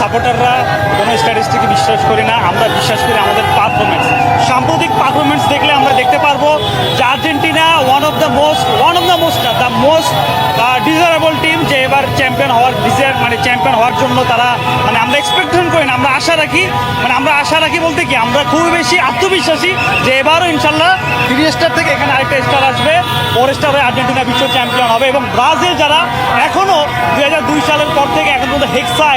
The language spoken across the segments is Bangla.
সাপোর্টাররা কোনো স্ট্যাটিস্টিকে বিশ্বাস করি না, আমরা বিশ্বাস করি আমাদের পারফরমেন্স। সাম্প্রতিক পারফরমেন্স দেখলে আমরা দেখতে পারবো যে Argentina one of the most the most desirable team, যে এবার চ্যাম্পিয়ন হওয়ার চ্যাম্পিয়ন হওয়ার জন্য তারা আমরা এক্সপেকটেশন করি না, আমরা আশা রাখি বলতে কি আমরা খুবই বেশি আত্মবিশ্বাসী যে এবারও ইনশাল্লাহ 3 স্টার থেকে এখানে আরেকটা স্টার আসবে, 4 স্টার হয়ে আর্জেন্টিনা বিশ্ব চ্যাম্পিয়ন হবে। এবং ব্রাজিল যারা এখনও 2002 সালের পর থেকে এখন পর্যন্ত হেক্সা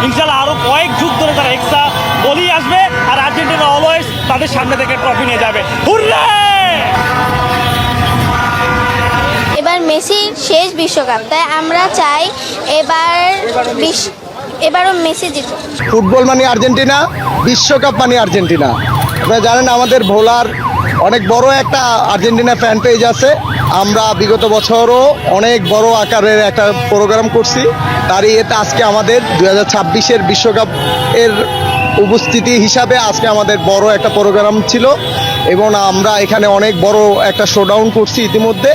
ইনশাল্লাহ আরও কয়েক যুগ ধরে তারা হেক্সা বলেই আসবে, আর আর্জেন্টিনা অলওয়েজ তাদের সামনে থেকে ট্রফি নিয়ে যাবে। হুররে! এবার মেসির শেষ বিশ্বকাপ, তাই আমরা চাই এবারও মেসি জিতুক। ফুটবল মানে আর্জেন্টিনা, বিশ্বকাপ মানে আর্জেন্টিনা। আপনারা জানেন আমাদের ভোলার অনেক বড় একটা আর্জেন্টিনা ফ্যান পেজ আছে। আমরা বিগত বছরও অনেক বড় আকারের একটা প্রোগ্রাম করছি, তারই এতে আজকে আমাদের 2026-এর বিশ্বকাপ এর উপস্থিতি হিসাবে আজকে আমাদের বড় একটা প্রোগ্রাম ছিল এবং আমরা এখানে অনেক বড় একটা শোডাউন করছি ইতিমধ্যে।